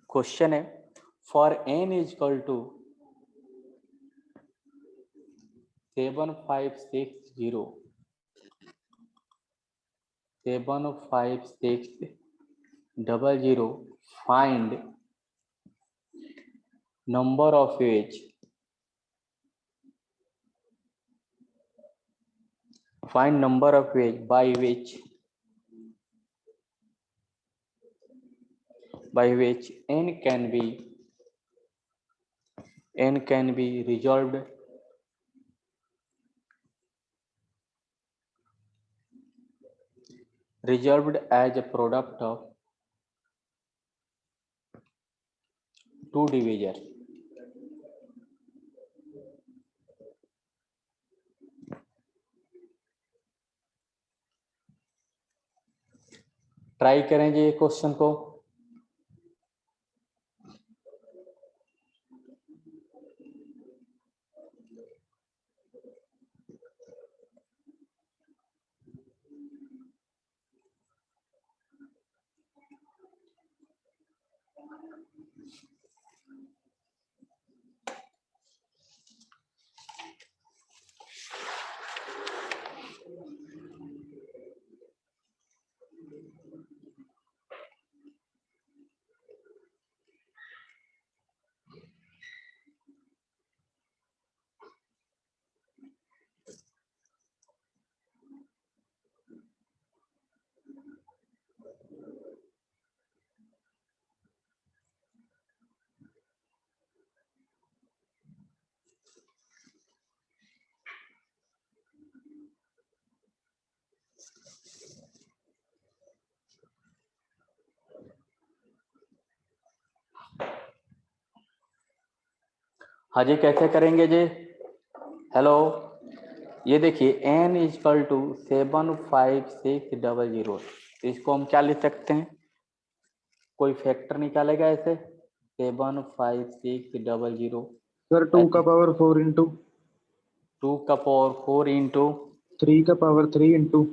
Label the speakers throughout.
Speaker 1: Question है for n is equal to 7560 find number of age by which n can be resolved as a product of two divisors. Try करें जी question को। हाँ जी, कैसे करेंगे जी? Hello, ये देखिए n is equal to 75600, इसको हम क्या लिख सकते हैं? कोई फैक्टर निकालेगा ऐसे 75600
Speaker 2: सर 2 का पावर 4 इंटू
Speaker 1: 2 का पावर 4 इंटू
Speaker 2: 3 का पावर 3 इंटू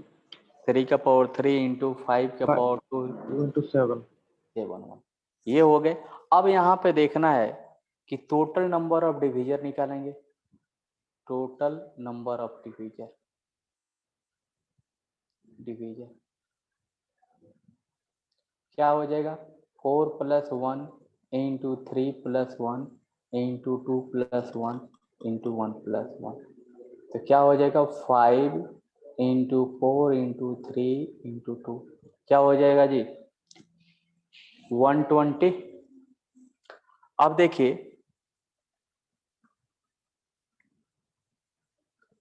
Speaker 1: 3 का पावर 3 इंटू 5 का पावर 2
Speaker 2: इंटू 7
Speaker 1: 1, ये हो गए। अब यहाँ पे देखना है कि टोटल नंबर ऑफ डिवीजर निकालेंगे। टोटल नंबर ऑफ डिवीजर क्या हो जाएगा? 4 + 1 इंटू 3 + 1 इंटू 2 + 1 इंटू 1 + 1, तो क्या हो जाएगा? 5 इंटू 4 इंटू 3 इंटू 2, क्या हो जाएगा जी? 120। अब देखिए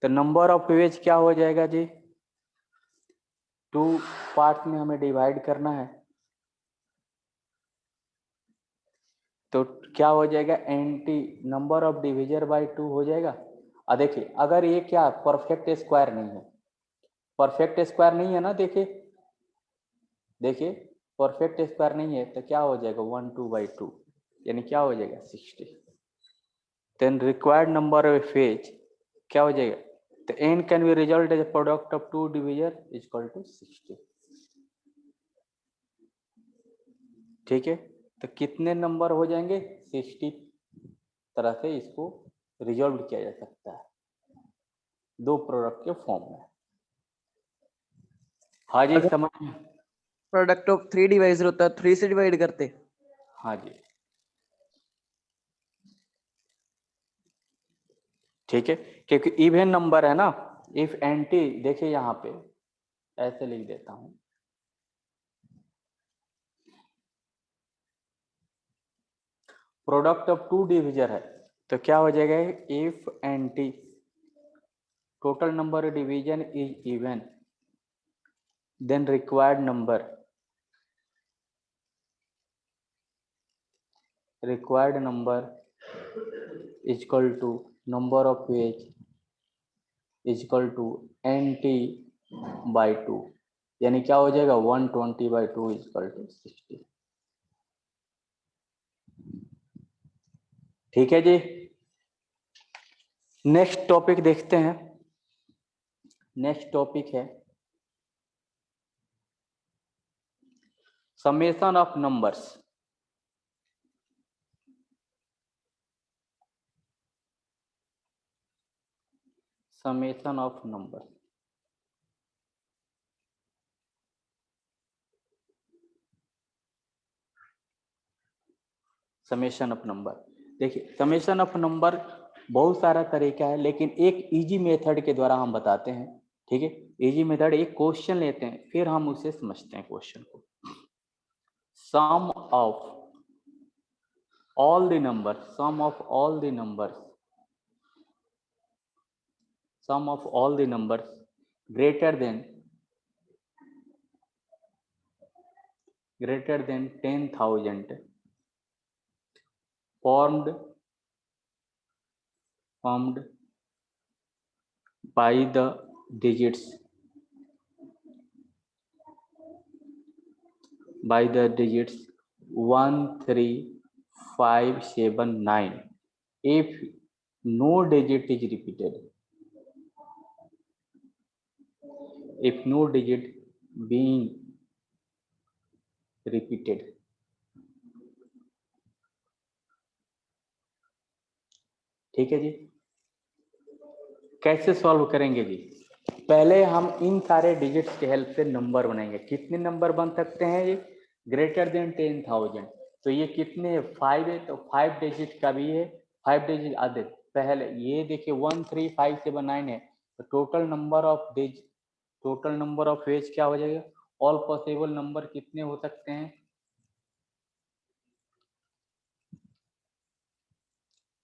Speaker 1: तो नंबर ऑफ पेज क्या हो जाएगा जी? 2 पार्ट में हमें डिवाइड करना है, तो क्या हो जाएगा? NT number of divisor by 2 हो जाएगा। अब देखिए अगर ये क्या परफेक्ट स्क्वायर नहीं है, परफेक्ट स्क्वायर नहीं है ना, देखिए परफेक्ट स्क्वायर नहीं है तो क्या हो जाएगा? 12/2, यानी क्या हो जाएगा? 60। Then required number of pairs क्या हो जाएगा? तो n can be result as product of 2 divisor is equal to 60। ठीक है, तो कितने नंबर हो जाएंगे? 60 तरह से इसको रिजॉल्व किया जा सकता है दो प्रोडक्ट के फॉर्म में। हाँ जी, समझ में?
Speaker 3: प्रोडक्ट ऑफ 3 डिवाइजर होता है, 3 से डिवाइड करते।
Speaker 1: हाँ जी, ठीक है, क्योंकि इवन नंबर है ना। इफ एंटी, देखिए यहाँ पे ऐसे लिख देता हूं, प्रोडक्ट ऑफ 2 डिविजर है तो क्या हो जाएगा? If NT total number division is even then required number is equal to number of pairs is equal to NT/2, यानी क्या हो जाएगा? 120/2 इज इक्वल टू 60। ठीक है जी, नेक्स्ट टॉपिक देखते हैं। नेक्स्ट टॉपिक है summation of numbers. summation of number, summation of number. देखिए समेशन ऑफ नंबर बहुत सारा तरीका है, लेकिन एक इजी मेथड के द्वारा हम बताते हैं। ठीक है, इजी मेथड, एक क्वेश्चन लेते हैं फिर हम उसे समझते हैं क्वेश्चन को। सम of all the numbers, sum of all the numbers, sum of all the numbers greater than 10,000 formed by the digits 1, 3, 5, 7, 9 if no digit is repeated, if no digit being repeated। ठीक है जी, कैसे solve करेंगे जी? पहले हम इन सारे digits के help से number बनाएंगे। कितने नंबर बन सकते हैं ये? Greater than 10,000। तो ये कितने? 5 है, तो 5 डिजिट का भी है, 5 डिजिट आधे। पहले ये देखिए 1, 3, 5, 7, 9 है, तो टोटल नंबर ऑफ वेज क्या हो जाएगा? ऑल पॉसिबल नंबर कितने हो सकते हैं?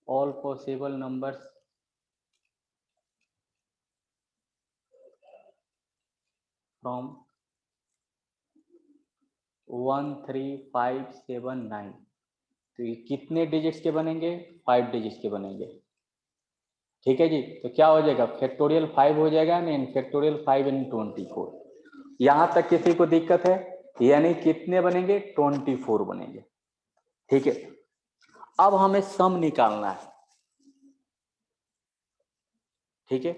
Speaker 1: All possible numbers from 1, 3, 5, 7, 9। तो ये कितने डिजिट्स के बनेंगे? 5 डिजिट्स के बनेंगे। ठीक है जी, तो क्या हो जाएगा? फैक्टोरियल 5 हो जाएगा ना, फैक्टोरियल 5 इन 24। यहां तक किसी को दिक्कत है? यानी कितने बनेंगे? 24 बनेंगे। ठीक है, अब हमें सम निकालना है। ठीक है,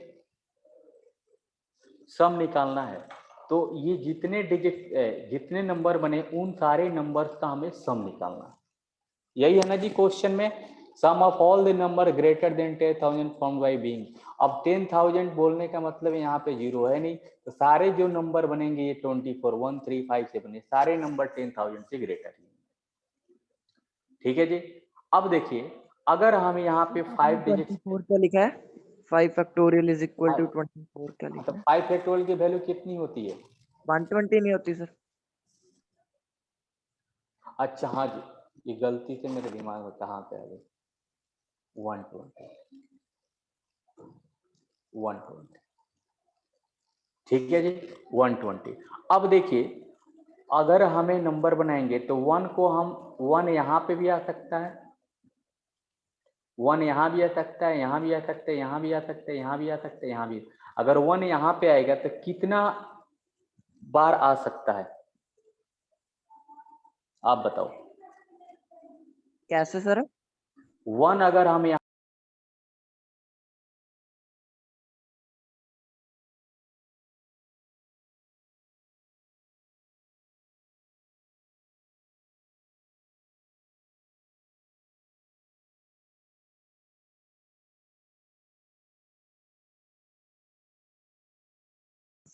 Speaker 1: सम निकालना है, तो ये जितने डिजिट जितने नंबर बने उन सारे नंबर्स का हमें सम निकालना है। यही है ना जी क्वेश्चन में, sum of all the number greater than 10,000 formed by being. अब 10,000 बोलने का मतलब यहाँ पे जीरो है नहीं, तो सारे जो नंबर बनेंगे ये 24, 1, 3, 5, 7 सारे नंबर 10,000 से ग्रेटर है। ठीक है जी, अब देखिए अगर हम यहाँ पे 5 डिजिट
Speaker 3: 24 क्या लिखा है? 5 फैक्टोरियल इज इक्वल टू 24 क्या
Speaker 1: तो
Speaker 3: लिखा है?
Speaker 1: 5 फैक्टोरियल की वैल्यू कितनी होती है?
Speaker 3: 120 नहीं होती सर?
Speaker 1: अच्छा हाँ जी, ये गलती से मेरे दिमाग में कहाँ पे आ गई। 120। ठीक है जी, 120। अब देखिए अगर हमें नंबर बनाएंगे तो 1 को हम 1 यहाँ पे भी आ सकता है, 1 यहाँ भी आ सकता है, यहाँ भी आ सकता है, यहाँ भी आ सकता है, यहाँ भी आ सकता है, यहाँ भी। अगर 1 यहाँ पे आएगा तो कितना बार आ सकता है आप बताओ?
Speaker 3: कैसे सर?
Speaker 1: 1 अगर हम यहाँ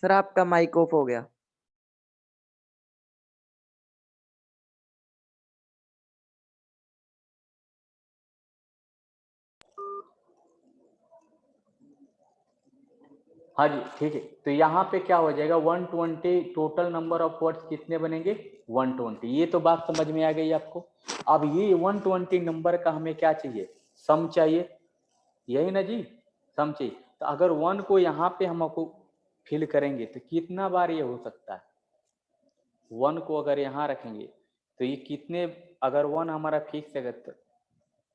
Speaker 3: सर आपका माइक ऑफ हो गया।
Speaker 1: हाँ जी ठीक है, तो यहाँ पे क्या हो जाएगा? 120 टोटल नंबर ऑफ वर्ड्स कितने बनेंगे? 120। ये तो बात समझ में आ गई आपको। अब ये 120 नंबर का हमें क्या चाहिए? सम चाहिए, यही ना जी, सम चाहिए। तो अगर 1 को यहाँ पे हम आपको फिल करेंगे तो कितना बार ये हो सकता है? 1 को अगर यहाँ रखेंगे तो ये कितने, अगर 1 हमारा फिक्स है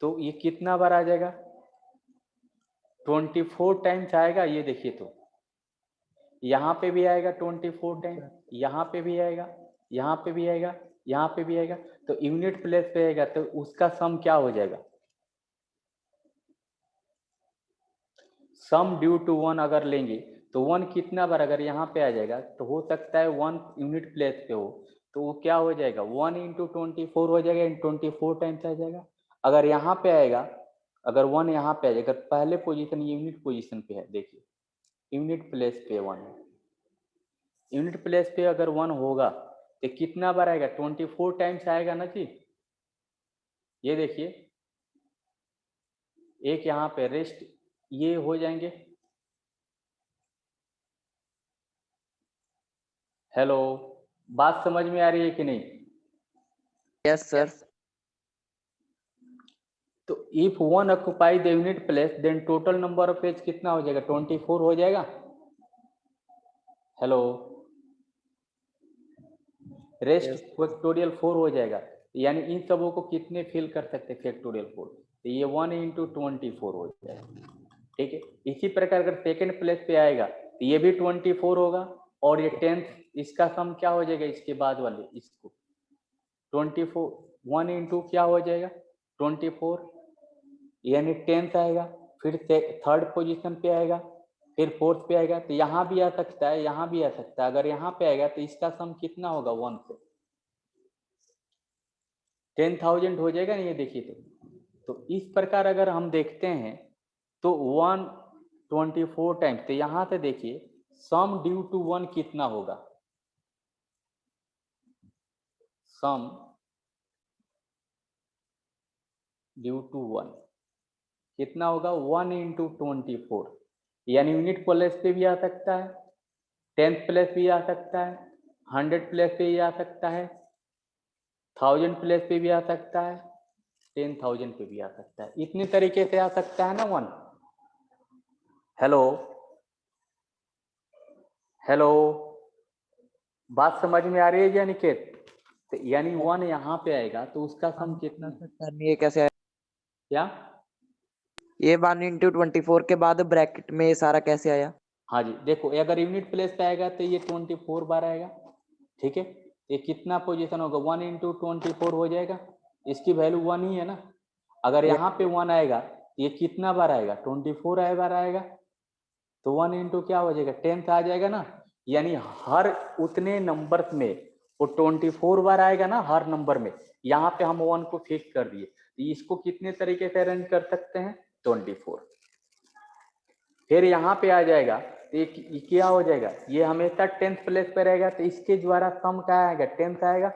Speaker 1: तो ये कितना बार आ जाएगा? 24 टाइम्स आएगा। ये देखिए, तो यहाँ पे भी आएगा 24 टाइम, यहाँ पे भी आएगा, यहाँ पे भी आएगा, यहाँ पे भी आएगा। तो यूनिट प्लेस पे आएगा तो उसका सम क्या हो जाएगा? सम ड्यू टू 1 अगर लेंगे तो 1 कितना बार अगर यहाँ पे आ जाएगा तो हो सकता है 1 यूनिट प्लेस पे हो, तो वो क्या हो जाएगा? 1 इंटू 24 हो जाएगा, इन 24 टाइम्स आ जाएगा। अगर यहाँ पे आएगा, अगर 1 यहाँ पे आ जाएगा, पहले पोजीशन यूनिट पोजीशन पे है, देखिए यूनिट प्लेस पे 1 है। यूनिट प्लेस पे अगर 1 होगा तो कितना बार आएगा? 24 टाइम्स आएगा ना जी। ये देखिए, एक यहाँ पे रेस्ट ये हो जाएंगे। हेलो, बात समझ में आ रही है कि नहीं?
Speaker 3: Yes sir.
Speaker 1: तो if 1 occupy the unit place then total number of page कितना हो जाएगा? 24 हो जाएगा। हेलो, रेस्ट फैक्टोरियल 4 हो जाएगा। यानी इन सबों को कितने फिल कर सकते हैं? फैक्टोरियल 4। तो ये 1 × 24 हो जाएगा। ठीक है, इसी प्रकार अगर सेकेंड प्लेस पे आएगा तो ये भी 24 होगा, और ये 10th इसका सम क्या हो जाएगा? इसके बाद वाले इसको 24 1 × क्या हो जाएगा? 24, यानी 10th आएगा, फिर थर्ड पोजीशन पे आएगा, फिर फोर्थ पे आएगा। तो यहाँ भी आ सकता है, यहाँ भी आ सकता है। अगर यहाँ पे आएगा तो इसका सम कितना होगा? 1 से 10,000 हो जाएगा ना। ये देखिए, तो इस प्रकार अगर हम देखते हैं तो 124 टाइम्स। तो यहाँ से देखिए सम ड्यू टू 1 कितना होगा? सम ड्यू टू 1 कितना होगा? 1 × 24, यानी यूनिट प्लेस पे भी आ सकता है, 10th प्लेस भी आ सकता है, 100 प्लेस पे भी आ सकता है, 1000 प्लेस पे भी आ सकता है, 10,000 पे भी आ सकता है। इतने तरीके से आ सकता है ना 1। हेलो हेलो, बात समझ में आ रही है क्या निकेत? तो यानी 1 यहाँ पे आएगा तो उसका सम कितना?
Speaker 3: ये कैसे आया?
Speaker 1: क्या?
Speaker 3: ये 1 × 24 के बाद ब्रैकेट में ये सारा कैसे आया?
Speaker 1: हाँ जी, देखो अगर यूनिट प्लेस पे आएगा तो ये 24 बार आएगा। ठीक है, ये कितना पोजीशन होगा? 1 × 24 हो जाएगा। इसकी वैल्यू 1 ही है ना। अगर यहाँ पे 1 आएगा ये कितना बार आएगा? 24 बार आएगा। तो 1 × क्या हो जाएगा? 10th आ जाएगा ना। यानी हर उतने नंबर में वो 24 बार आएगा ना हर नंबर में। यहाँ पे हम 1 को फिक्स कर दिए। इसको कितने तरीके से अरेंज कर सकते हैं? 24। फिर यहाँ पे आ जाएगा तो ये क्या हो जाएगा? ये हमेशा 10th प्लेस पे रहेगा, तो इसके द्वारा सम क्या आएगा? 10th आएगा।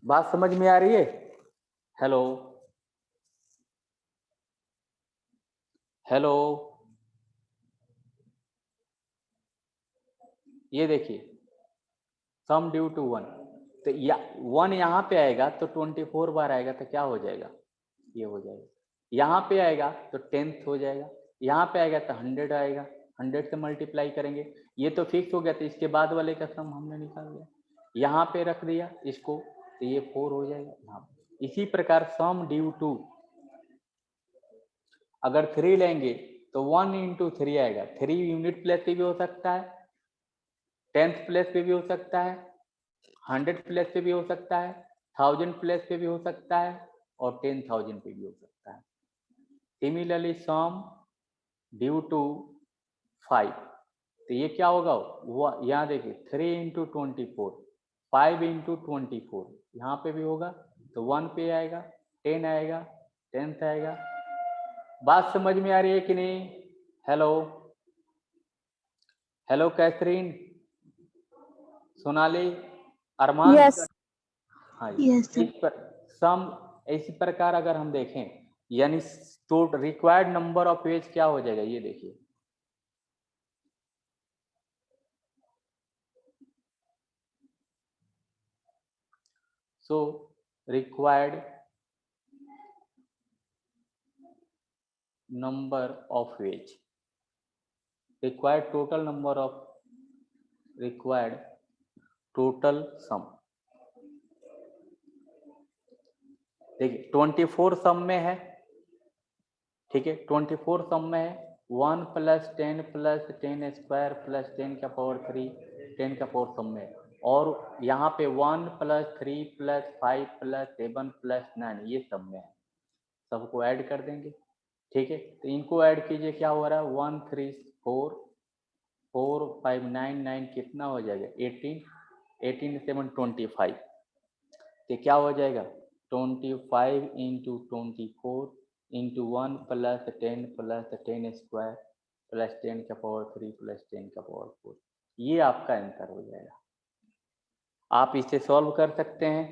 Speaker 1: बात समझ में आ रही है? हेलो हेलो, ये देखिए सम ड्यू टू 1। तो 1 यहाँ पे आएगा तो 24 बार आएगा तो क्या हो जाएगा? ये हो जाएगा। यहाँ पे आएगा तो 10th हो जाएगा। यहाँ पे आएगा तो 100 आएगा, 100 से मल्टीप्लाई करेंगे। ये तो फिक्स हो गया, तो इसके बाद वाले का सम हमने निकाल दिया। यहाँ पे रख दिया इसको तो ये 4 हो जाएगा यहाँ पे। इसी प्रकार सम ड्यू टू अगर 3 लेंगे तो 1 × 3 आएगा। 3 यूनिट प्लेस पे भी हो सकता है, 10th प्लेस पे भी हो सकता है, 100 प्लेस पे भी हो सकता है, 1000 प्लेस पे भी हो सकता है, और 10,000 पे भी हो सकता है। सिमिलरली सम ड्यू टू 5, तो ये क्या होगा? वो यहाँ देखिए 3 × 24, 5 × 24, यहाँ पे भी होगा तो 1 पे आएगा, 10 आएगा, 10th आएगा। बात समझ में आ रही है कि नहीं? हेलो हेलो कैथरीन, सोनाली, अरमान।
Speaker 4: यस
Speaker 1: हाँ
Speaker 4: यस
Speaker 1: जी, सम इसी प्रकार अगर हम देखें यानी तो रिक्वायर्ड नंबर ऑफ पेज क्या हो जाएगा? ये देखिए so required number of page, required total number of required total sum. देखिए 24 सम में है। ठीक है, 24 सम में है। 1 + 10 + 10 स्क्वायर + 10 का पावर 3, 10 का पावर सम में है। और यहाँ पे 1 + 3 + 5 + 7 + 9 ये सब में है। सबको ऐड कर देंगे। ठीक है, तो इनको ऐड कीजिए, क्या हो रहा है? 1 3 4 4 5 9 9 कितना हो जाएगा? 18, 18 7 25। तो क्या हो जाएगा? 25 × 24 इंटू 1 प्लस 10 स्क्वायर प्लस 10 का पावर 3 प्लस 10 का पावर 4, ये आपका आंसर हो जाएगा। आप इसे सॉल्व कर सकते हैं,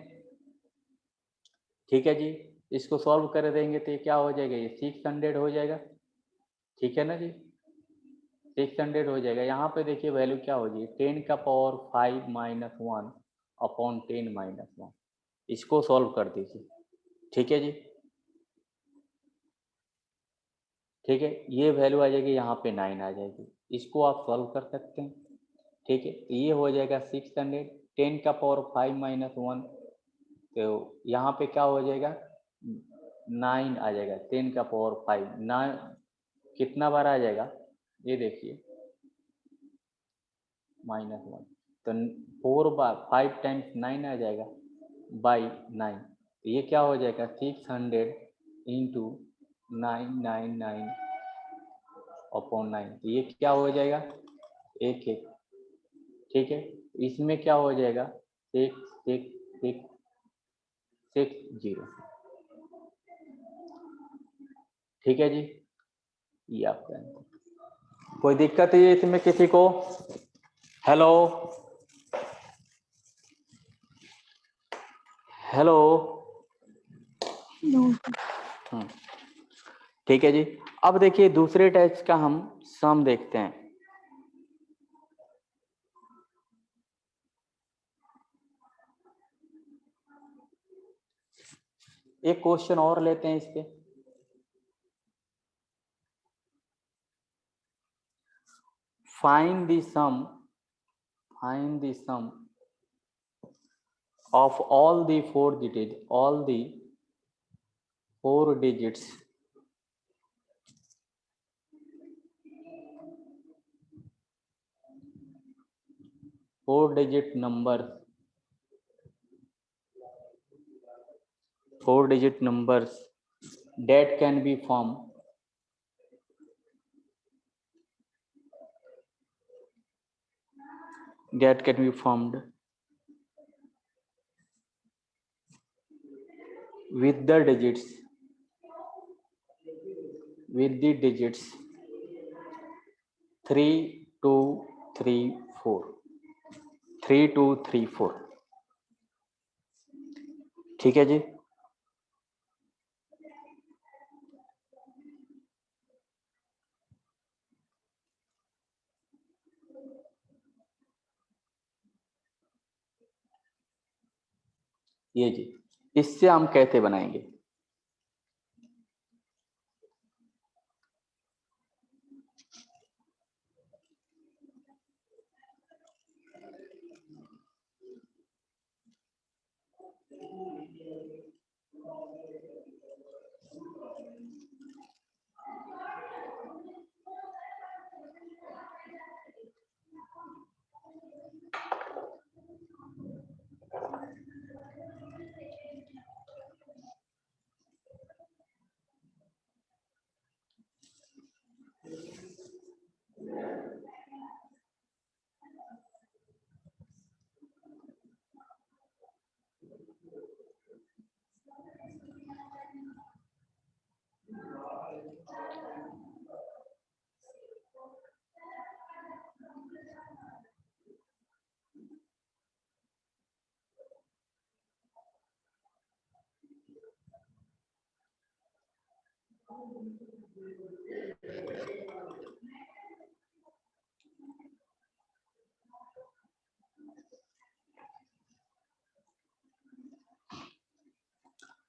Speaker 1: ठीक है जी। इसको सॉल्व कर देंगे तो ये क्या हो जाएगा, ये 600 हो जाएगा, ठीक है ना जी, 600 हो जाएगा। यहाँ पे देखिए वैल्यू क्या हो जाएगी, 10 का पावर 5 माइनस 1 अपॉन 10 माइनस 1, इसको सॉल्व कर दीजिए, ठीक है जी, ठीक है। ये वैल्यू आ जाएगी, यहाँ पे 9 आ जाएगी, इसको आप सॉल्व कर सकते हैं, ठीक है। तो ये हो जाएगा 600, 10 का पावर 5 माइनस 1, तो यहाँ पे क्या हो जाएगा 9 आ जाएगा, 10 का पावर 5 9 कितना बार आ जाएगा, ये देखिए माइनस 1, तो 4 बार 5 टाइम्स 9 आ जाएगा बाई 9, तो ये क्या हो जाएगा 600 इंटू 999 अपॉन 9, तो ये क्या हो जाएगा 1 1, ठीक है। इसमें क्या हो जाएगा 6 6 6 6 0, ठीक है जी, ये आपका आंसर। कोई दिक्कत है इसमें किसी को? हेलो हेलो, ठीक है जी। अब देखिए दूसरे टेस्ट का हम सम देखते हैं। एक क्वेश्चन और लेते हैं इस पे। Find the sum of all the 4 digits 4-digit numbers that can be formed with the digits 3 2 3 4, 3 2 3 4, ठीक है जी। ये जी, इससे हम कैसे बनाएंगे,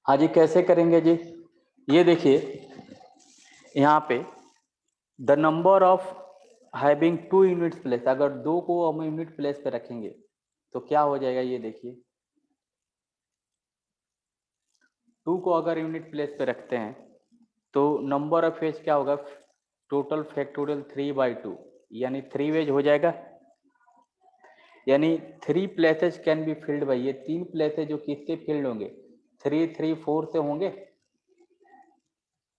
Speaker 1: हाँ जी कैसे करेंगे जी। ये देखिए यहाँ पे the number of having 2 units place, अगर 2 को हम यूनिट प्लेस पे रखेंगे तो क्या हो जाएगा, ये देखिए 2 को अगर यूनिट प्लेस पे रखते हैं तो नंबर ऑफ वेज क्या होगा, टोटल फैक्टोरियल 3/2, यानी 3 वेज हो जाएगा, यानी 3 places can be filled by, ये 3 प्लेसेस जो किससे फिल्ड होंगे 3 3 4 से होंगे,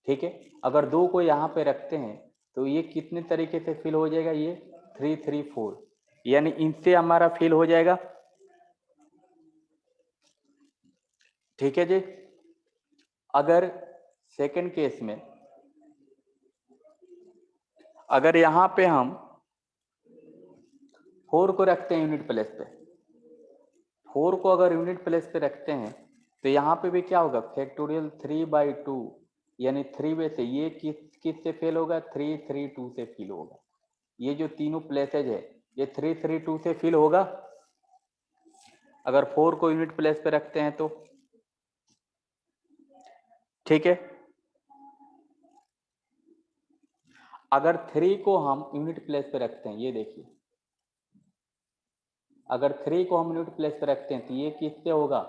Speaker 1: ठीक है। अगर 2 को यहाँ पे रखते हैं तो ये कितने तरीके से फिल हो जाएगा, ये 3 3 4, यानी इनसे हमारा फिल हो जाएगा, ठीक है जी। अगर सेकंड केस में अगर यहाँ पे हम 4 को रखते हैं यूनिट प्लेस पे, 4 को अगर यूनिट प्लेस पे रखते हैं तो यहाँ पे भी क्या होगा, फैक्टोरियल 3/2 यानी 3 में से ये किस से फेल होगा, 3 3 2 से फेल होगा। ये जो तीनों प्लेसेज है ये 3 3 2 से फेल होगा अगर 4 को यूनिट प्लेस पे रखते हैं तो, ठीक है। अगर 3 को हम यूनिट प्लेस पे रखते हैं, ये देखिए, अगर 3 को हम यूनिट प्लेस पे रखते हैं तो ये किससे होगा,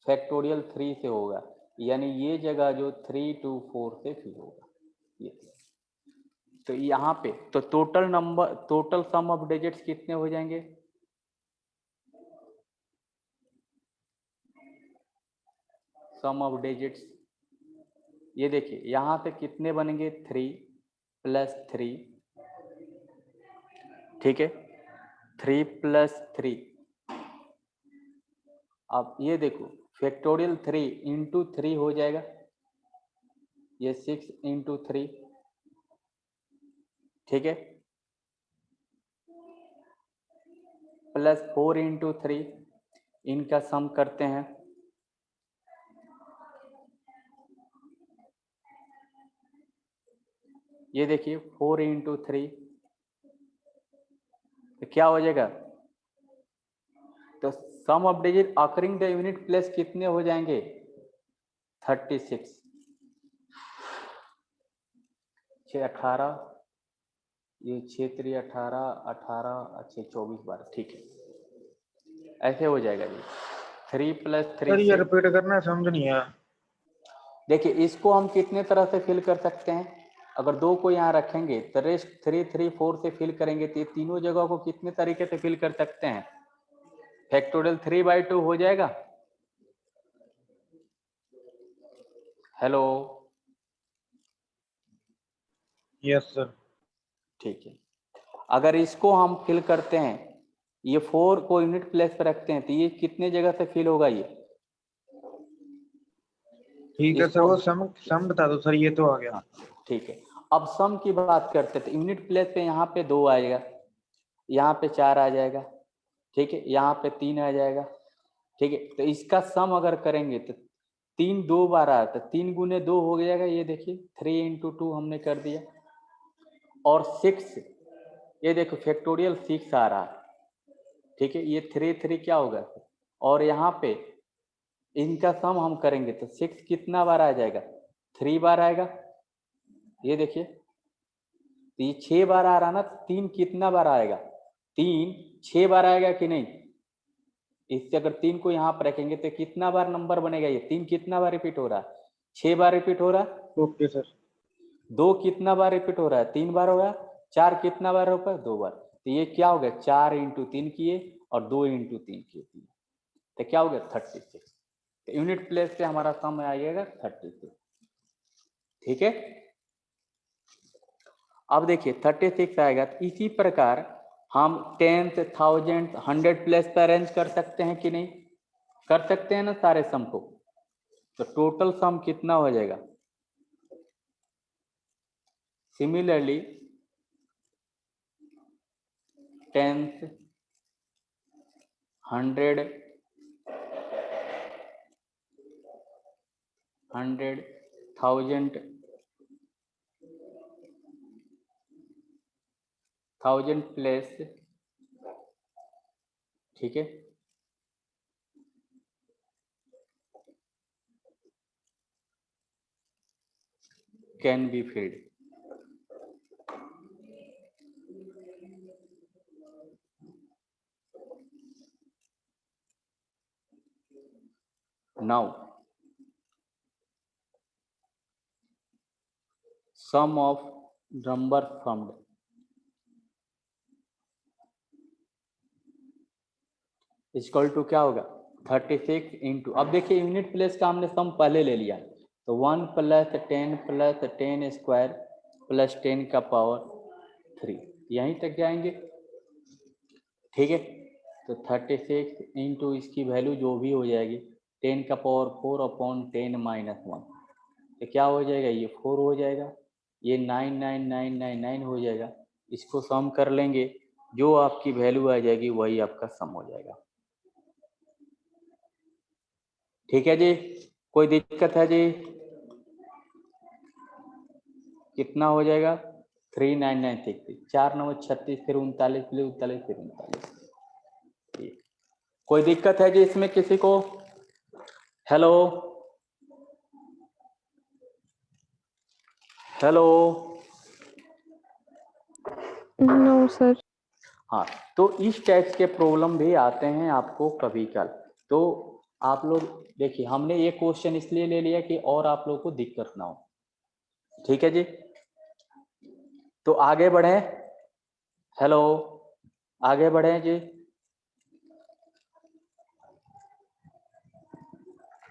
Speaker 1: फैक्टोरियल 3 से होगा, यानी ये जगह जो 3 2 4 से फिल होगा ये। तो यहाँ पे तो टोटल सम ऑफ डिजिट्स कितने हो जाएंगे, सम ऑफ डिजिट्स ये देखिए यहाँ से कितने बनेंगे, 3 + 3, ठीक है, 3 + 3। अब ये देखो फैक्टोरियल 3 × 3 हो जाएगा, ये 6 × 3, ठीक है, +4 × 3, इनका सम करते हैं, ये देखिए 4 × 3 तो क्या हो जाएगा, तो sum of digit occurring the unit place कितने हो जाएंगे, 36, 6 18, ये 6 3 18, 18 6 24 12, ठीक है, ऐसे हो जाएगा जी। 3 + 3
Speaker 2: सर ये रिपीट करना, समझ नहीं आया।
Speaker 1: देखिए इसको हम कितने तरह से फिल कर सकते हैं, अगर 2 को यहाँ रखेंगे तो रेस्ट 3 3 4 से फिल करेंगे तो ये तीनों जगह को कितने तरीके से फिल कर सकते हैं, फैक्टोरियल 3/2 हो जाएगा। Hello,
Speaker 2: yes sir.
Speaker 1: ठीक है। अगर इसको हम फिल करते हैं, ये 4 को यूनिट प्लेस पर रखते हैं तो ये कितने जगह से फिल होगा, ये
Speaker 2: ठीक है सर, वो सम बता दो सर, ये तो आ गया।
Speaker 1: हाँ, ठीक है। अब सम की बात करते हैं तो यूनिट प्लेस पे यहाँ पे 2 आएगा, यहाँ पे 4 आ जाएगा, ठीक है, यहाँ पे 3 आ जाएगा, ठीक है। तो इसका सम अगर करेंगे तो 3 2 बार आया तो 3 × 2 हो जाएगा, ये देखिए 3 × 2 हमने कर दिया, और 6 ये देखो फैक्टोरियल 6 आ रहा है, ठीक है, ये 3 3 क्या होगा, और यहाँ पे इनका सम हम करेंगे तो 6 कितना बार आ जाएगा, 3 बार आएगा, ये देखिए, तो ये 6 बार आ रहा ना, 3 कितना बार आएगा, 3 6 बार आएगा कि नहीं, इससे अगर 3 को यहाँ पर रखेंगे तो कितना बार नंबर बनेगा, ये 3 कितना बार रिपीट हो रहा है, 6 बार रिपीट हो रहा है,
Speaker 2: ओके सर।
Speaker 1: 2 कितना बार रिपीट हो रहा है, 3 बार हो रहा है, 4 कितना बार हो गया, 2 बार, तो ये क्या हो गया, 4 × 3 किए और 2 × 3 किए, तो क्या हो गया 36, तो यूनिट प्लेस पे हमारा सम आएगा 36, ठीक है। अब देखिए 36 आएगा, तो इसी प्रकार हम 10th 1000 100 प्लेस पे अरेंज कर सकते हैं कि नहीं, कर सकते हैं ना सारे सम को, तो टोटल सम कितना हो जाएगा, सिमिलरली 10th 100 1000 प्लेस, ठीक है, can be filled। Now sum of number summed equal to क्या होगा, 36 इंटू, अब देखिए यूनिट प्लेस का हमने सम पहले ले लिया, तो 1 + 10 + 10 स्क्वायर + 10 का पावर 3, यहीं तक जाएंगे, ठीक है। तो 36 इंटू इसकी वैल्यू जो भी हो जाएगी 10 का पावर 4/10 - 1, तो क्या हो जाएगा, ये 4 हो जाएगा, ये 99999 हो जाएगा। इसको सम कर लेंगे, जो आपकी वैल्यू आ जाएगी वही आपका सम हो जाएगा। ठीक है जी, कोई दिक्कत है जी? कितना हो जाएगा 3996, 4 9 36, फिर 39, फिर 39, फिर 39। कोई दिक्कत है जी इसमें किसी को? Hello hello.
Speaker 4: No sir.
Speaker 1: हाँ, तो इस टाइप के प्रॉब्लम भी आते हैं आपको कभी कल। तो आप लोग देखिए, हमने ये क्वेश्चन इसलिए ले लिया कि और आप लोगों को दिक्कत ना हो। ठीक है जी, तो आगे बढ़े। हेलो, आगे बढ़े जी।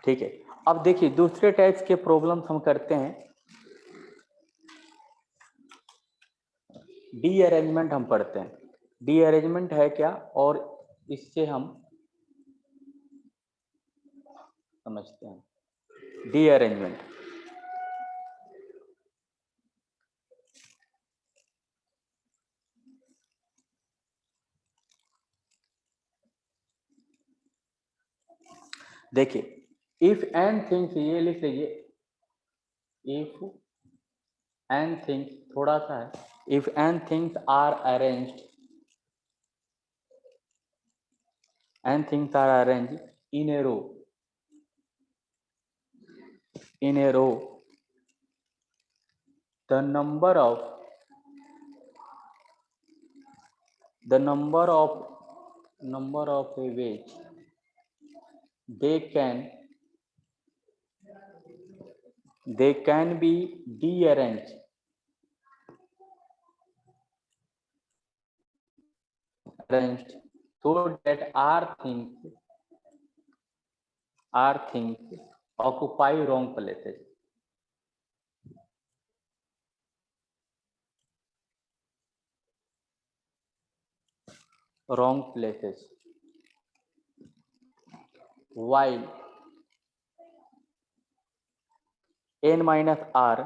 Speaker 1: ठीक है, अब देखिए दूसरे टाइप्स के प्रॉब्लम्स हम करते हैं। डी अरेंजमेंट हम पढ़ते हैं। डी अरेंजमेंट है क्या, और इससे हम समझते हैं डी अरेंजमेंट। देखिए, इफ एंड थिंग्स, ये लिख लीजिए, इफ एंड थिंग्स, थोड़ा सा है, if n things are arranged, n things are arranged in a row, in a row, the number of a ways they can be dearranged so that are things occupy wrong places. Wrong places, while n minus r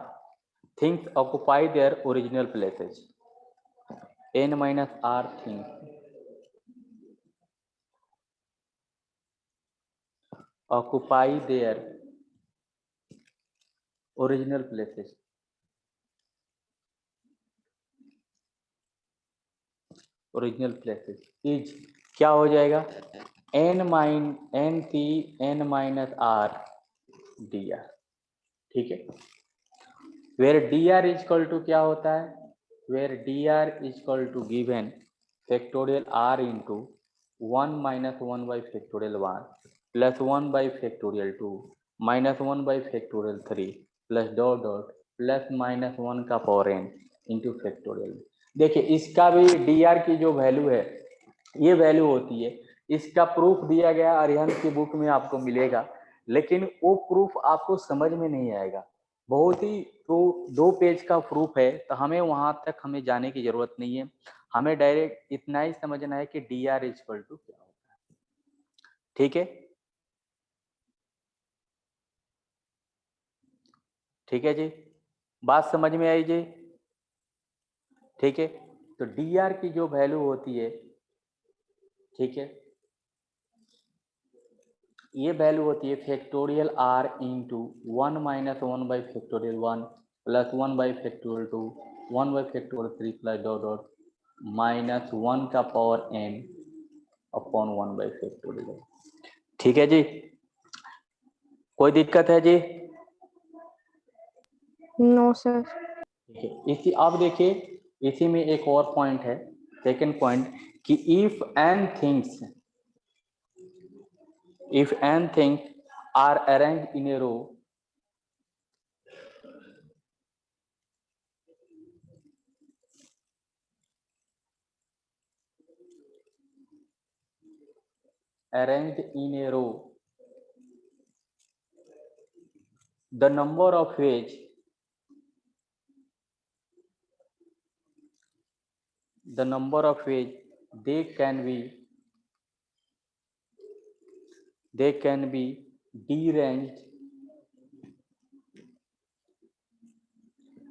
Speaker 1: things occupy their original places. N minus r things occupy their original places. Original places is क्या हो जाएगा, n minus are D R. ठीक है, where D R is equal to क्या होता है, where D R is equal to given factorial R into 1 minus 1 by factorial 1 plus 1 by factorial 2 minus 1 by factorial 3 plus dot dot plus minus 1 का power n into factorial. देखिए, इसका भी D R की जो value है, ये वैल्यू होती है। इसका प्रूफ दिया गया अरिहंत की बुक में आपको मिलेगा, लेकिन वो प्रूफ आपको समझ में नहीं आएगा। बहुत ही तो 2 पेज का प्रूफ है, तो हमें वहां तक हमें जाने की जरूरत नहीं है। हमें डायरेक्ट इतना ही समझना है कि डी आर इजक्वल टू क्या होता है। ठीक है, ठीक है जी, बात समझ में आई जी? ठीक है, तो डी आर की जो वैल्यू होती है, ठीक है, ये वैल्यू होती है factorial R into 1 minus 1 by factorial 1 plus 1 by factorial 2 1 by factorial 3 plus dot dot minus 1 का power n upon 1 by factorial. ठीक है जी, कोई दिक्कत है जी?
Speaker 4: No sir.
Speaker 1: ठीक है, इसी आप देखिए, इसी में एक और पॉइंट है, सेकेंड पॉइंट, कि if n things are arranged in a row, arranged in a row, the number of ways they can be deranged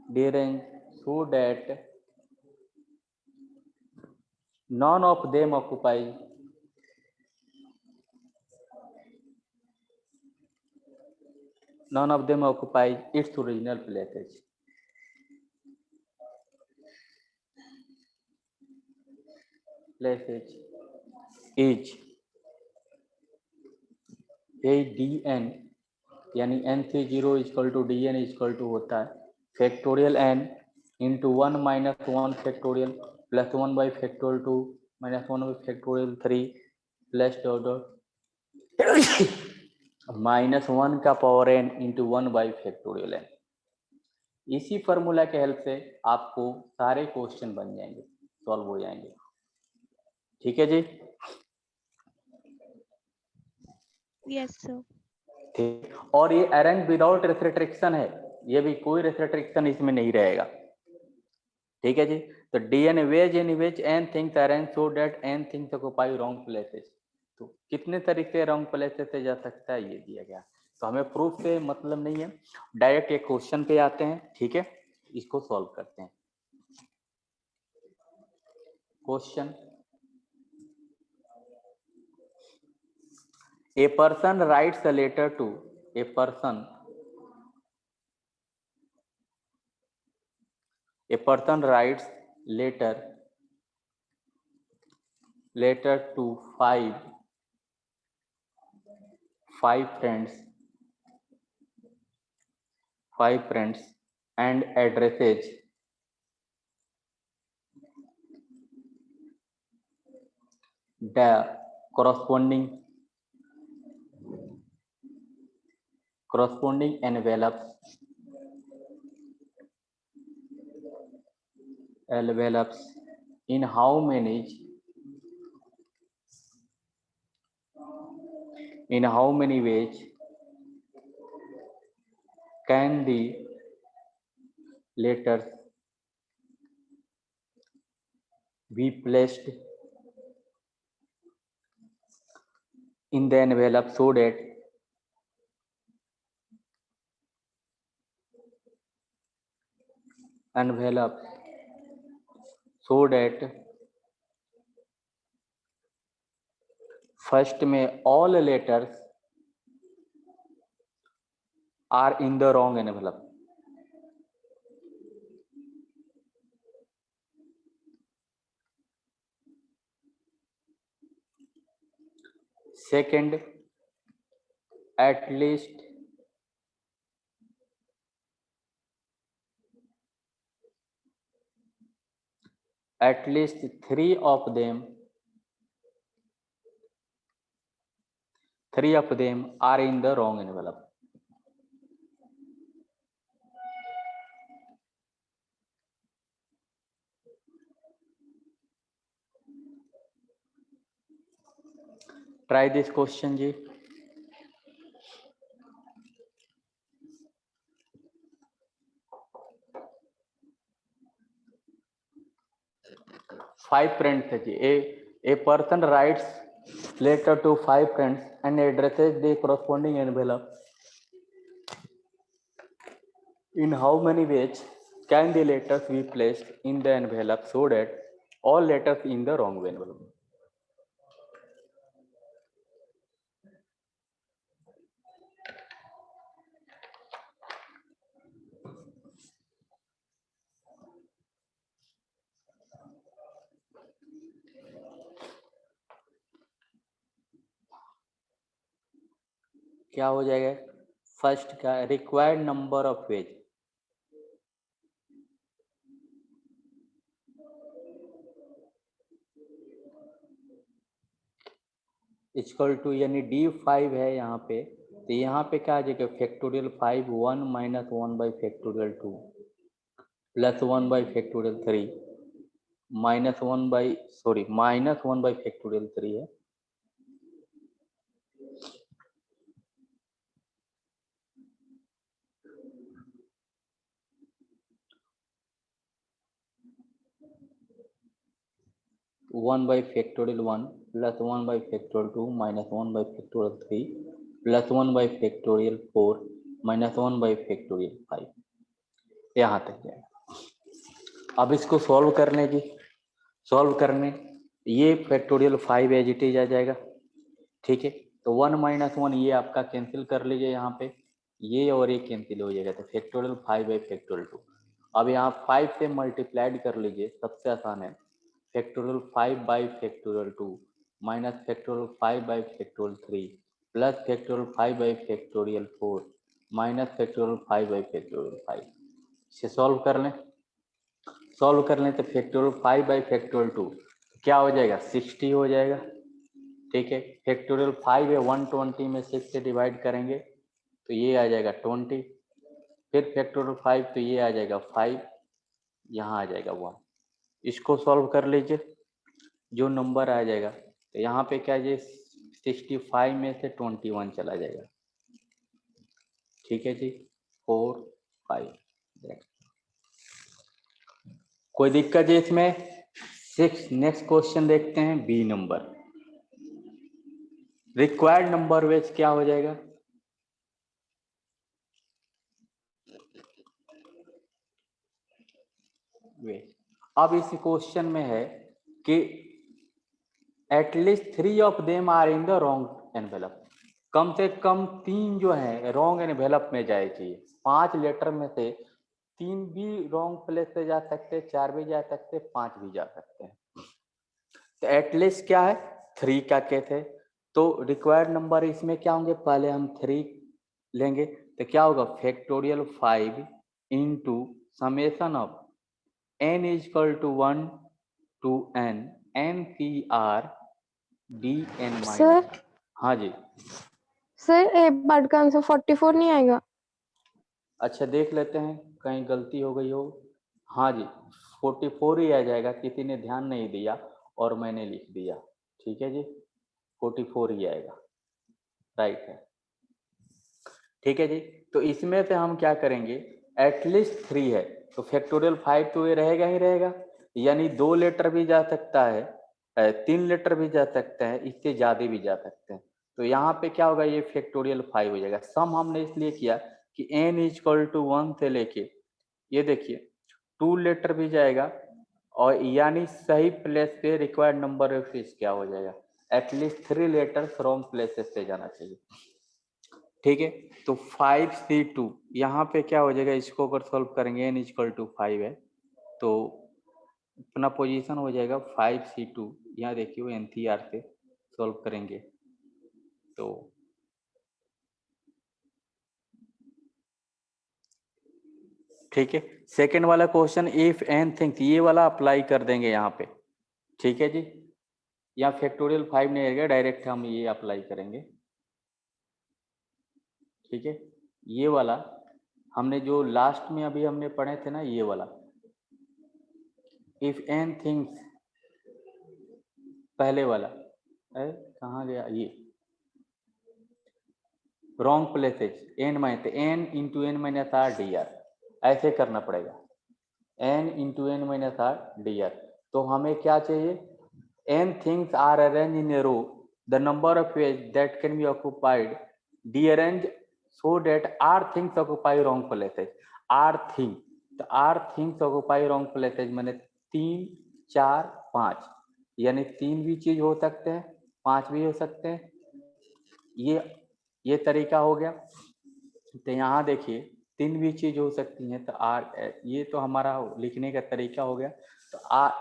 Speaker 1: derange so that none of them occupy its original places. Is ये dn यानी n से 0 equal to dn equal to होता है factorial n into 1 minus 1 factorial plus 1 by factorial 2 minus 1 by factorial 3 plus dot minus 1 का power n into 1 by factorial n। इसी formula के help से आपको सारे क्वेश्चन बन जाएंगे, सॉल्व हो जाएंगे। ठीक है जी,
Speaker 5: यस सर।
Speaker 1: ठीक। और ये अरेंज विदाउट रेस्ट्रिक्शन है, ये भी कोई रेस्ट्रिक्शन इसमें नहीं रहेगा। ठीक है जी, तो D N ways in which N things arrange so that N things occupy wrong places. तो कितने तरीके से रॉन्ग प्लेसेस से जा सकता है ये दिया गया, तो हमें प्रूफ से मतलब नहीं है, डायरेक्ट एक क्वेश्चन पे आते हैं। ठीक है, इसको सॉल्व करते हैं। Question, A person writes a letter to a person writes letter to five friends and addresses the corresponding envelopes in how many ways can the letters be placed in the envelope so that first में all letters are in the wrong envelope, second at least three of them are in the wrong envelope। Try this question जी। Five friends है जी। A person writes letter to 5 friends and addresses the corresponding envelope in how many ways can the letters be placed in the envelope so that all letters in the wrong envelope। क्या हो जाएगा, first का required number of pairs equal to यानी D5 है यहाँ पे, तो यहाँ पे क्या आ जाएगा factorial 5 1 minus 1 by factorial 2 plus 1 by factorial 3 minus 1 by factorial 3 है, one by factorial 1 plus 1 by factorial 2 minus 1 by factorial 3 plus 1 by factorial 4 minus 1 by factorial 5। यहाँ तक जाएगा। अब इसको सॉल्व करने ये फैक्टोरियल 5 एज इट इज आ जाएगा, ठीक है। तो 1 - 1 ये आपका कैंसिल कर लीजिए, यहाँ पे ये और ये कैंसिल हो जाएगा, तो फैक्टोरियल 5 बाई फैक्टोरियल 2। अब यहाँ 5 से मल्टीप्लाइड कर लीजिए, सबसे आसान है। Factorial 5 by factorial 2 minus factorial 5 by factorial 3 plus factorial 5 by factorial 4 minus factorial 5 by factorial 5। इसे सॉल्व कर लें तो फैक्टोरियल 5 बाई फैक्टोरियल 2 क्या हो जाएगा, 60 हो जाएगा, ठीक है। फैक्टोरियल 5 है 120 में 6 से डिवाइड करेंगे तो ये आ जाएगा 20, फिर फैक्टोरियल 5 तो ये आ जाएगा 5, यहाँ आ जाएगा 1। इसको सॉल्व कर लीजिए, जो नंबर आ जाएगा तो यहाँ पे क्या है, 65 में से 21 चला जाएगा, ठीक है जी। 4 5 कोई दिक्कत है इसमें? 6 नेक्स्ट क्वेश्चन देखते हैं, B number. Required number ways क्या हो जाएगा, अब इस क्वेश्चन में है कि at least 3 of them are in the wrong envelope, कम से कम 3 जो है रॉन्ग एनवेलप में जाए चाहिए। 5 लेटर में से 3 भी रॉन्ग प्लेस से जा सकते, 4 भी जा सकते, 5 भी जा सकते हैं। तो एटलीस्ट क्या है, 3 का केस है। तो रिक्वायर्ड नंबर इसमें क्या होंगे, पहले हम 3 लेंगे तो क्या होगा, factorial 5 into summation of n is equal to 1 to n NCR DN
Speaker 4: sir
Speaker 1: minus. हाँ जी,
Speaker 4: सर ए पार्ट का आंसर 44 नहीं आएगा?
Speaker 1: अच्छा देख लेते हैं कहीं गलती हो गई हो। हाँ जी 44 ही आ जाएगा, किसी ने ध्यान नहीं दिया और मैंने लिख दिया, ठीक है जी 44 ही आएगा, राइट है, ठीक है जी। तो इसमें से हम क्या करेंगे, एटलीस्ट 3 है तो फैक्टोरियल 5 तो ये रहेगा ही रहेगा, यानी 2 लेटर भी जा सकता है, 3 लेटर भी जा सकता है, इससे ज़्यादा भी जा सकते हैं। तो यहाँ पे क्या होगा, ये फैक्टोरियल 5 हो जाएगा। सम हमने इसलिए किया कि n इक्वल टू 1 से लेके ये देखिए 2 लेटर भी जाएगा, और यानी सही प्लेस पे रिक्वायर्ड नंबर ऑफ फिश क्या हो जाएगा, एटलीस्ट 3 लेटर्स रॉन्ग प्लेसेस से जाना चाहिए, ठीक है। तो 5C2 यहाँ पे क्या हो जाएगा, इसको अगर सॉल्व करेंगे n इक्वल टू 5 है तो अपना पोजीशन हो जाएगा 5C2, यहाँ देखिए वो NCR से सॉल्व करेंगे तो ठीक है। सेकेंड वाला क्वेश्चन इफ n थिंग्स, ये वाला अप्लाई कर देंगे यहाँ पे, ठीक है जी। यहाँ फैक्टोरियल 5 नहीं रहेगा, डायरेक्ट हम ये अप्लाई करेंगे, ठीक है। ये वाला हमने जो लास्ट में अभी हमने पढ़े थे ना, ये वाला इफ n थिंग्स, पहले वाला कहाँ गया, ये wrong places n minus n into n minus are D r, ऐसे करना पड़ेगा n into n minus are D r. तो हमें क्या चाहिए, n things are arrange in a row, the number of page that can be occupied derange so that r things occupy wrong places. R thing, तो r things occupy wrong places मैंने 3 4 5, यानी 3 भी चीज हो सकते हैं, 5 भी हो सकते हैं, ये तरीका हो गया। तो यहाँ देखिए 3 भी चीज हो सकती हैं, तो आर, ये तो हमारा लिखने का तरीका हो गया। तो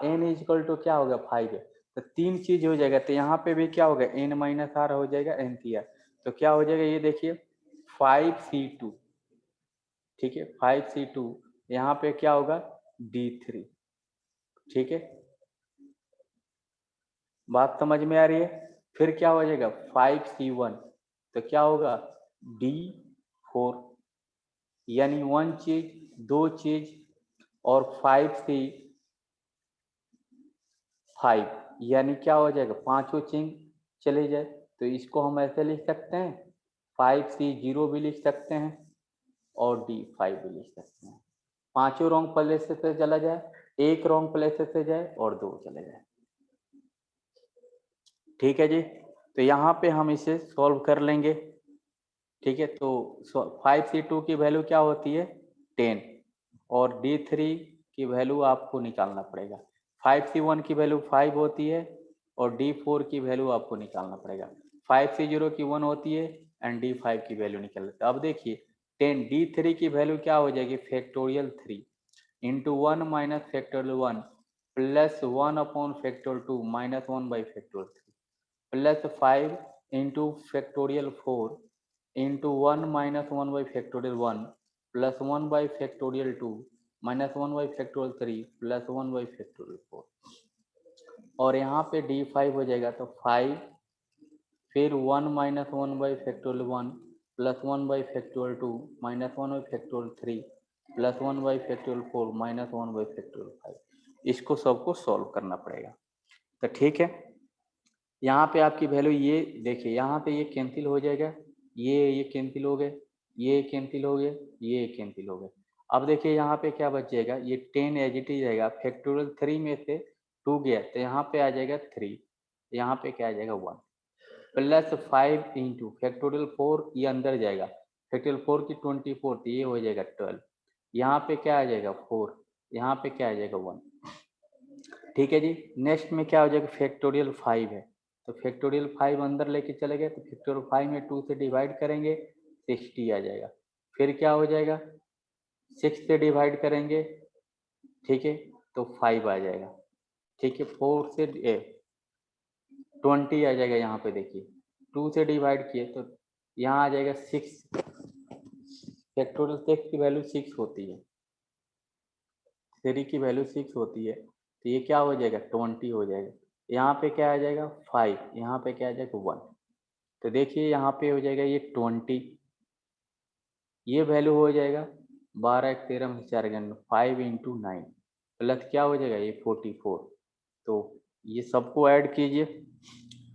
Speaker 1: n इक्वल टू क्या होगा 5 है, तो 3 चीज हो जाएगा, तो यहाँ पे भी क्या होगा n माइनस आर हो जाएगा NCR, तो क्या हो जाएगा ये देखिए 5C2, ठीक है 5C2, यहाँ पे क्या होगा D3, ठीक है, बात समझ में आ रही है। फिर क्या हो जाएगा 5C1, तो क्या होगा D4, यानी 1 चीज 2 चीज, और 5C5 यानी क्या हो जाएगा, 5 चीज चले जाए। तो इसको हम ऐसे लिख सकते हैं, 5C0 भी लिख सकते हैं और D5 भी लिख सकते हैं। 5 रॉन्ग प्लेस से चला जाए, 1 रॉन्ग प्लेस से जाए और 2 चले जाए, ठीक है जी। तो यहाँ पे हम इसे सॉल्व कर लेंगे, ठीक है। तो 5C2 की वैल्यू क्या होती है 10, और D3 की वैल्यू आपको निकालना पड़ेगा। 5C1 की वैल्यू 5 होती है और D4 की वैल्यू आपको निकालना पड़ेगा। 5C0 की 1 होती है एंड D5 की वैल्यू निकाल लेते हैं। अब देखिए 10 D3 की वैल्यू क्या हो जाएगी, factorial 3 into 1 minus factorial 1 plus 1 upon factorial 2 minus 1 by factorial 3 plus 5 into factorial 4 into 1 minus 1 by factorial 1 plus 1 by factorial 2 minus 1 by factorial 3 plus 1 by factorial 4 और यहाँ पे D5 हो जाएगा तो 5 फिर 1 minus 1 by factorial 1 plus 1 by factorial 2 minus 1 by factorial 3 plus 1 by factorial 4 minus 1 by factorial 5। इसको सबको solve करना पड़ेगा। तो ठीक है, यहाँ पे आपकी वैल्यू ये देखिए, यहाँ पे ये कैंसिल हो जाएगा, ये कैंसिल हो गए, ये कैंसिल हो गए, ये कैंसिल हो गए। अब देखिए यहाँ पे क्या बच जाएगा, ये 10 एज इट इज जाएगा। फैक्टोरियल 3 में से 2 गया तो यहाँ पे आ जाएगा 3, यहाँ पे क्या आ जाएगा 1 प्लस 5 इंटू फैक्टोरियल 4, ये अंदर जाएगा, फैक्टोरियल 4 की 24 तो ये हो जाएगा 12, यहाँ पे क्या आ जाएगा 4, यहाँ पे क्या आ जाएगा 1। ठीक है जी, नेक्स्ट में क्या हो जाएगा, फैक्टोरियल 5 है तो फैक्टोरियल 5 अंदर लेके चले गए तो फैक्टोरियल 5 में 2 से डिवाइड करेंगे 60 आ जाएगा। फिर क्या हो जाएगा, 6 से डिवाइड करेंगे, ठीक है, तो 5 आ जाएगा। ठीक है, 4 से 20 आ जाएगा। यहाँ पे देखिए 2 से डिवाइड किए तो यहाँ आ जाएगा 6, फैक्टोरियल 6 की वैल्यू 6 होती है, 3 की वैल्यू 6 होती है तो ये क्या हो जाएगा 20 हो जाएगा। यहाँ पे क्या आ जाएगा 5, यहाँ पे क्या आ जाएगा 1, तो देखिए यहाँ पे हो जाएगा ये 20, ये वैल्यू हो जाएगा 12 13 में 4 5 इंटू 9 प्लस क्या हो जाएगा ये 44। तो ये सबको ऐड कीजिए,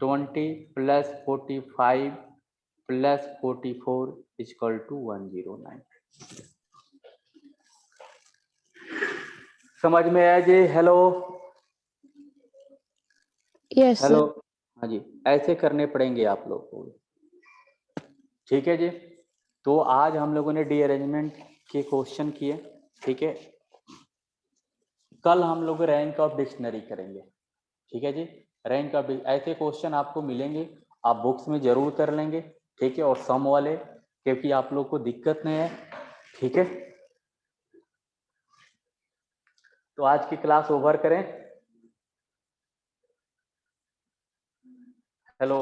Speaker 1: 20 प्लस 45 प्लस 44 इक्वल टू 109। समझ में आया जी? Hello
Speaker 4: yes
Speaker 1: hello,
Speaker 4: sir.
Speaker 1: हाँ जी, ऐसे करने पड़ेंगे आप लोग को। ठीक है जी, तो आज हम लोगों ने रीअरेंजमेंट के क्वेश्चन किए। ठीक है, कल हम लोग रैंक ऑफ डिक्शनरी करेंगे। ठीक है जी, रैंक ऑफ ऐसे क्वेश्चन आपको मिलेंगे, आप बुक्स में जरूर कर लेंगे। ठीक है, और सम वाले, क्योंकि आप लोग को दिक्कत नहीं है। ठीक है, तो आज की क्लास ओवर करें। हेलो।